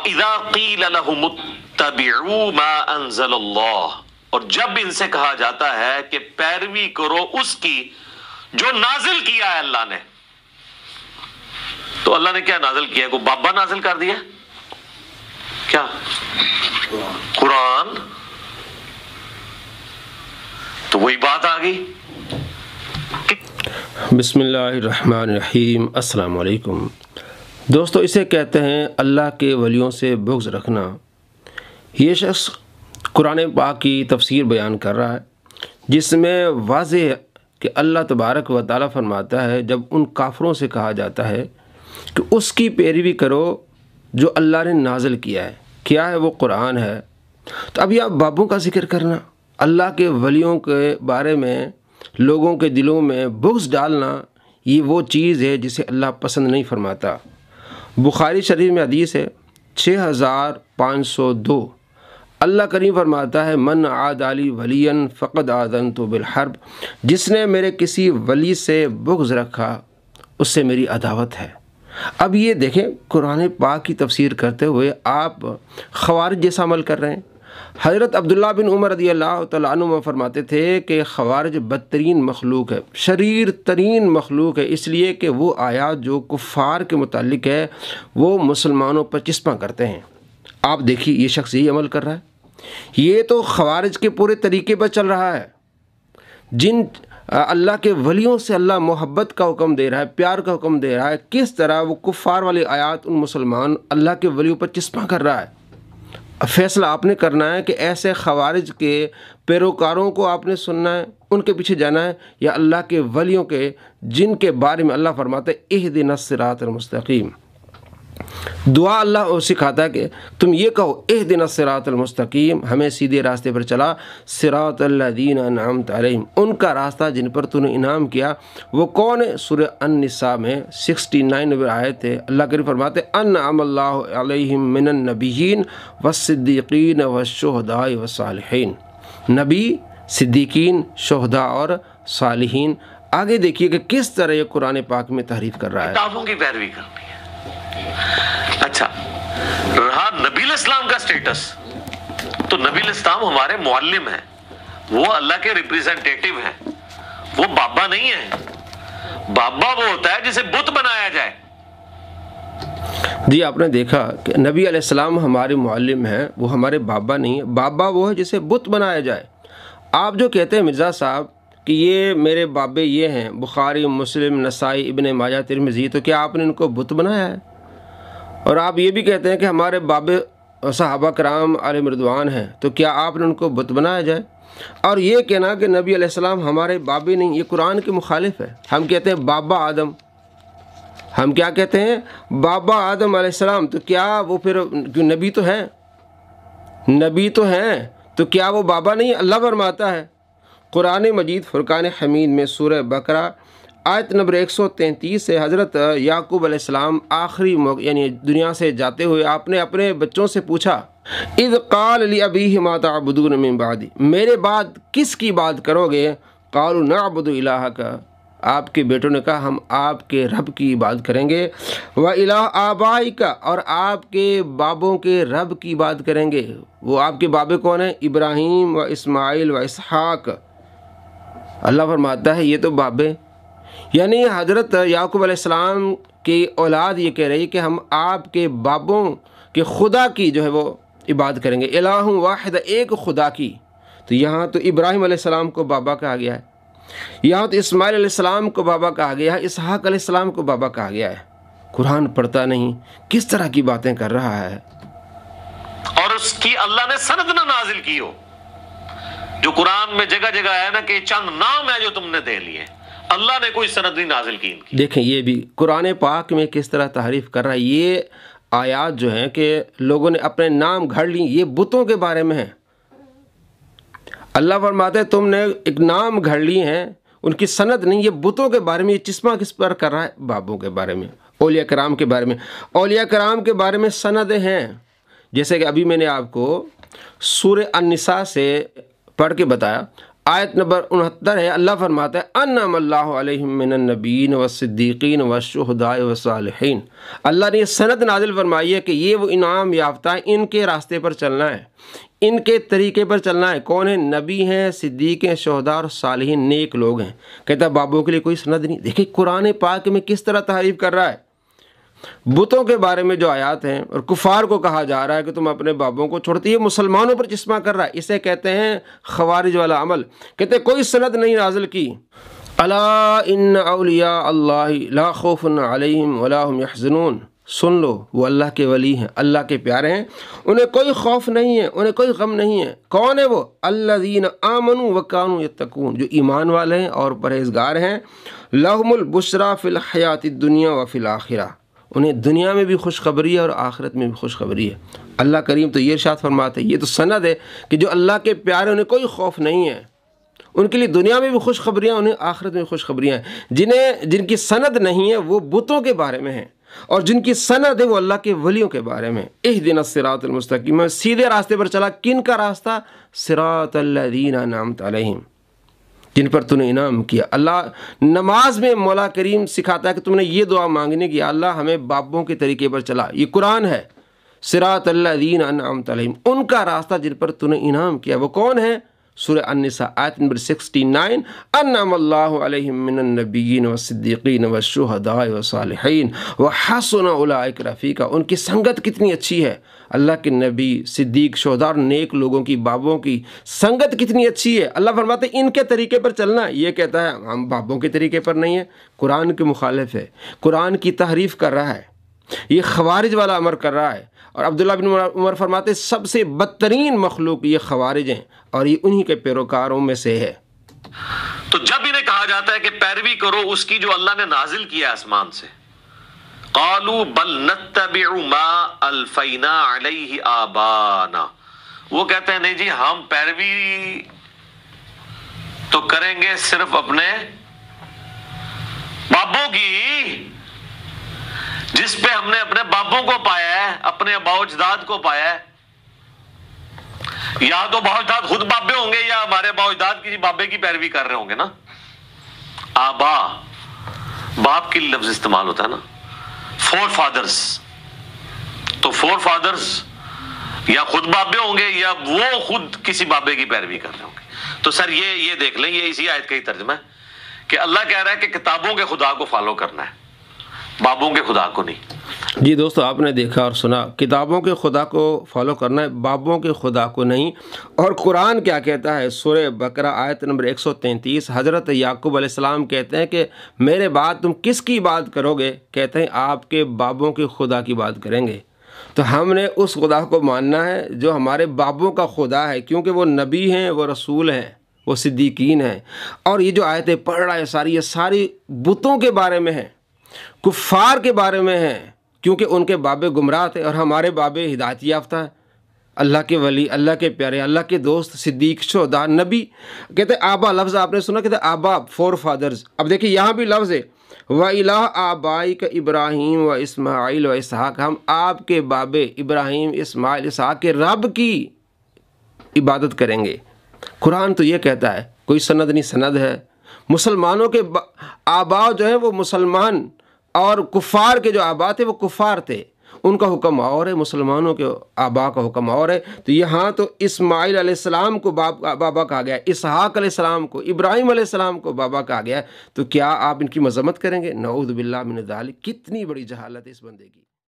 وَإِذَا قِيلَ لَهُمُ اتَّبِعُوا مَا أَنزَلَ اللَّهُ، اور جب ان سے کہا جاتا ہے کہ پیروی کرو اس کی جو نازل کیا ہے اللہ نے، تو اللہ نے کیا نازل کیا ہے؟ کوئی بابا نازل کر دیا کیا؟ قرآن. تو وہی بات آ گئی. بسم اللہ الرحمن الرحیم. السلام علیکم دوستو. اسے کہتے ہیں اللہ کے ولیوں سے بغض رکھنا. یہ شخص قرآن پاک کی تفسیر بیان کر رہا ہے جس میں واضح ہے کہ اللہ تبارک و تعالیٰ فرماتا ہے جب ان کافروں سے کہا جاتا ہے کہ اس کی پیروی کرو جو اللہ نے نازل کیا ہے. کیا ہے وہ؟ قرآن ہے. تو اب یہ بابوں کا ذکر کرنا، اللہ کے ولیوں کے بارے میں لوگوں کے دلوں میں بغض ڈالنا، یہ وہ چیز ہے جسے اللہ پسند نہیں فرماتا. بخاری شریف میں حدیث ہے 6502. اللہ کریم فرماتا ہے من عادى لي وليا فقد آذنته بالحرب، جس نے میرے کسی ولی سے بغض رکھا اس سے میری عداوت ہے. اب یہ دیکھیں قرآن پاک کی تفسیر کرتے ہوئے آپ خوارج جیسا عمل کر رہے ہیں. حضرت عبداللہ بن عمر رضی اللہ تعالیٰ عنہ فرماتے تھے کہ خوارج بدترین مخلوق ہے، شریر ترین مخلوق ہے، اس لیے کہ وہ آیات جو کفار کے متعلق ہے وہ مسلمانوں پر چسپاں کرتے ہیں. آپ دیکھیے یہ شخص یہی عمل کر رہا ہے. یہ تو خوارج کے پورے طریقے پر چل رہا ہے. جن اللہ کے ولیوں سے اللہ محبت کا حکم دے رہا ہے، پیار کا حکم دے رہا ہے، کس طرح وہ کفار والی آیات ان مسلمان اللہ کے ولیوں پر چسپاں کر رہا ہے. فیصلہ آپ نے کرنا ہے کہ ایسے خوارج کے پیروکاروں کو آپ نے سننا ہے، ان کے پیچھے جانا ہے، یا اللہ کے ولیوں کے جن کے بارے میں اللہ فرماتا ہے اہدنا الصراط المستقیم. دعا اللہ سکھاتا ہے کہ تم یہ کہو اہدنا الصراط المستقیم، ہمیں سیدھے راستے پر چلا، صراط الذین انعمت علیہم، ان کا راستہ جن پر تو نے انعام کیا. وہ کون ہے؟ سورہ النساء میں 69 آیت ہے. اللہ کریم فرماتے انعم اللہ علیہم من النبیین والصدیقین والشہداء والصالحین. نبی، صدیقین، شہداء اور صالحین. آگے دیکھیے کہ کس طرح یہ قرآن پاک میں تحریف کر رہا ہے. کتابوں کی پیروی کرنی ہے. اچھا رہا نبی الاسلام کا سٹیٹس، تو نبی الاسلام ہمارے معلم ہیں، وہ اللہ کے ریپریزنٹیٹیو ہیں، وہ بابا نہیں ہیں. بابا وہ ہوتا ہے جسے بت بنایا جائے. جی آپ نے دیکھا کہ نبی علیہ السلام ہمارے معلم ہیں، وہ ہمارے بابا نہیں ہیں. بابا وہ ہے جسے بت بنایا جائے. آپ جو کہتے ہیں مرزا صاحب کہ یہ میرے بابے یہ ہیں، بخاری، مسلم، نسائی، ابن ماجہ، ترمذی، تو کیا آپ نے ان کو بت بنایا ہے؟ اور آپ یہ بھی کہتے ہیں کہ ہمارے بابے صحابہ کرام علیہم رضوان ہیں، تو کیا آپ نے ان کو بت بنایا جائے؟ اور یہ کہنا کہ نبی علیہ السلام ہمارے بابے نہیں، یہ قرآن کے مخالف ہے. ہم کہتے ہیں بابا آدم، ہم کیا کہتے ہیں؟ بابا آدم علیہ السلام. تو کیا وہ پھر نبی تو ہیں، نبی تو ہیں، تو کیا وہ بابا نہیں؟ اللہ فرماتا ہے قرآن مجید فرقان حمید میں سورہ بقرہ آیت نمبر 133 سے حضرت یعقوب علیہ السلام آخری موقع یعنی دنیا سے جاتے ہوئے آپ نے اپنے بچوں سے پوچھا اذ قال لأبیہ ما تعبدون من بعدی، میرے بعد کس کی بات کرو گے؟ قالوا نعبد الہک، آپ کے بیٹوں نے کہا ہم آپ کے رب کی بات کریں گے، وَإِلَٰهَ آبَائِكَ، اور آپ کے بابوں کے رب کی بات کریں گے. وہ آپ کے بابے کون ہیں؟ ابراہیم و اسماعیل و اسحاق. اللہ فرماتا ہے یہ تو بابے، یعنی حضرت یعقوب علیہ السلام کی اولاد یہ کہہ رہی ہے کہ ہم آپ کے بابوں کے خدا کی جو ہے وہ عبادت کریں گے. الہ واحد، ایک خدا کی. تو یہاں تو ابراہیم علیہ السلام کو بابا کہا گیا ہے، یہاں تو اسماعیل علیہ السلام کو بابا کہا گیا ہے، اسحاق علیہ السلام کو بابا کہا گیا ہے. قرآن پڑھتا نہیں، کس طرح کی باتیں کر رہا ہے. اور اس کی اللہ نے سند نہ نازل کی ہو، جو قرآن میں جگہ جگہ ہے نا کہ چند نام ہے جو تم نے دے لیے، اللہ نے کوئی سند نہیں نازل کی ان کی. دیکھیں یہ بھی قرآن پاک میں کس طرح تحریف کر رہا ہے. یہ آیات جو ہیں کہ لوگوں نے اپنے نام گھڑ لی، یہ بتوں کے بارے میں ہیں. اللہ فرماتے ہیں تم نے ایک نام گھڑ لی ہیں، ان کی سند نہیں. یہ بتوں کے بارے میں یہ چسپاں کس پر کر رہا ہے؟ بابوں کے بارے میں، اولیاء کرام کے بارے میں. اولیاء کرام کے بارے میں سندیں ہیں، جیسے کہ ابھی میں نے آپ کو سورہ النساء سے پڑھ کے بتایا آیت نمبر 69 ہے، اللہ فرماتا ہے انعم اللہ علیہم من النبیین والصدیقین والشہداء والصالحین، اللہ نے یہ سند نازل فرمائی ہے کہ یہ وہ انعام یافتہ ہیں، ان کے راستے پر چلنا ہے، ان کے طریقے پر چلنا ہے۔ کون ہیں؟ نبی ہیں، صدیق ہیں، شہداء اور صالحین، نیک لوگ ہیں۔ کہتا ہے بابوں کے لیے کوئی سند نہیں۔ دیکھیں قرآن پاک میں کس طرح تعریف کر رہا ہے، بتوں کے بارے میں جو آیات ہیں، اور کفار کو کہا جا رہا ہے کہ تم اپنے بابوں کو چھوڑتے، یہ مسلمانوں پر چشمہ کر رہا ہے، اسے کہتے ہیں خوارج والا عمل۔ کہتے ہیں کوئی سند نہیں نازل کی۔ الا ان اولیاء اللہ لا خوف علیہم ولا هم يحزنون، سن لو وہ اللہ کے ولی ہیں، اللہ کے پیارے ہیں، انہیں کوئی خوف نہیں ہے، انہیں کوئی غم نہیں ہے۔ کون ہے وہ؟ الذین آمنوا وکانوا یتقون، جو ایمان والے ہیں اور پرہیزگار ہیں۔ لہم البشریٰ فی الحیات الدنیا وفی الآخرہ، انہیں دنیا میں بھی خوشخبری ہے اور آخرت میں بھی خوشخبری ہے۔ اللہ کریم تو یہ ارشاد فرماتے ہیں، یہ تو سند ہے کہ جو اللہ کے پیارے انہیں کوئی خوف نہیں ہے، ان کے لیے دنیا میں بھی خوشخبریاں، انہیں آخرت میں بھی خوشخبریاں ہیں۔ جن کی سند نہیں ہے وہ بتوں کے بارے میں ہیں، اور جن کی سند ہے وہ اللہ کے ولیوں کے بارے میں۔ اہدنا الصراط المستقیم، میں سیدھے راستے پر چلا۔ کن کا راستہ؟ صراط الذین انعمت علیہم، جن پر تو نے انعام کیا۔ اللہ نماز میں مولا کریم سکھاتا ہے کہ تم نے یہ دعا مانگنے کی، اللہ ہمیں بابوں کے طریقے پر چلا۔ یہ قرآن ہے، صراط الذین انعمت علیہم، ان کا راستہ جن پر تو نے انعام کیا۔ وہ کون ہے؟ سورہ النساء آیت نمبر 69، انعم اللہ علیہم من النبیین والصدیقین والشہداء والصالحین وحسن اولئک رفیقا، ان کی سنگت کتنی اچھی ہے۔ اللہ کے نبی، صدیق، شہداء اور نیک لوگوں کی، بابوں کی سنگت کتنی اچھی ہے۔ اللہ فرماتے ہیں ان کے طریقے پر چلنا ہے۔ یہ کہتا ہے ہم بابوں کے طریقے پر نہیں ہے، قرآن کے مخالف ہے، قرآن کی تحریف کر رہا ہے، یہ خوارج والا امر کر رہا ہے۔ اور عبداللہ بن عمر فرماتے ہیں سب سے بدترین مخلوق یہ خوارج ہیں، اور یہ انہی کے پیروکاروں میں سے ہے۔ تو جب انہیں کہا جاتا ہے کہ پیروی کرو اس کی جو اللہ نے نازل کیا آسمان سے، قالوا بل نتبع ما الفینا علیہ آبانا، وہ کہتے ہیں نہیں جی ہم پیروی تو کریں گے صرف اپنے بابوں کی، جس پہ ہم نے اپنے بابوں کو پایا ہے، اپنے آباء و اجداد کو پایا ہے۔ یا تو آباء و اجداد خود بابے ہوں گے، یا ہمارے آباء و اجداد کسی بابے کی پیروی کر رہے ہوں گے نا۔ آبا، باپ کی لفظ استعمال ہوتا ہے نا، فور فادرز، تو فور فادرز یا خود بابے ہوں گے یا وہ خود کسی بابے کی پیروی کر رہے ہوں گے۔ تو سر یہ دیکھ لیں، یہ اسی آیت کا ہی ترجمہ ہے کہ اللہ کہہ رہا ہے کہ کتابوں کے خدا کو فالو کرنا ہے، بابوں کے خدا کو نہیں۔ جی دوستو، آپ نے دیکھا اور سنا، کتابوں کے خدا کو فالو کرنا ہے، بابوں کے خدا کو نہیں۔ اور قرآن کیا کہتا ہے؟ سورہ بقرہ آیت نمبر 133، حضرت یعقوب علیہ السلام کہتے ہیں کہ میرے بعد تم کس کی بات کرو گے؟ کہتے ہیں آپ کے بابوں کے خدا کی بات کریں گے۔ تو ہم نے اس خدا کو ماننا ہے جو ہمارے بابوں کا خدا ہے، کیونکہ وہ نبی ہیں، وہ رسول ہیں، وہ صدیقین ہیں۔ اور یہ جو آیتیں پڑھ رہا ہے یہ ساری بتوں کے بارے میں ہیں، کفار کے بارے میں ہیں، کیونکہ ان کے بابے گمراہ تھے اور ہمارے بابے ہدایت یافتہ ہیں، اللہ کے ولی، اللہ کے پیارے، اللہ کے دوست، صدیق، شہداء، نبی۔ کہتے ہیں آبا، لفظ آپ نے سنا، کہتے ہیں آبا، فور فادرز۔ اب دیکھیں یہاں بھی لفظ ہے وَإِلَىٰ آبَائِكَ ابراہیم و اسماعیل و اسحاق، ہم آپ کے بابے ابراہیم، اسماعیل، اسحاق کے رب کی عبادت کریں گے۔ قرآن تو یہ کہتا ہے، کوئی سند نہیں، سند ہے۔ مسلمانوں کے آبا جو ہیں وہ مسلمان، اور کفار کے جو آبا تھے وہ کفار تھے، ان کا حکم اور ہے، مسلمانوں کے آبا کا حکم اور ہے۔ تو یہاں تو اسماعیل علیہ السلام کو بابا کہا گیا، اسحاق علیہ السلام کو، ابراہیم علیہ السلام کو بابا کہا گیا، تو کیا آپ ان کی مذمت کریں گے؟ نعوذ باللہ من ذالک، کتنی بڑی جہالت ہے اس بندے کی۔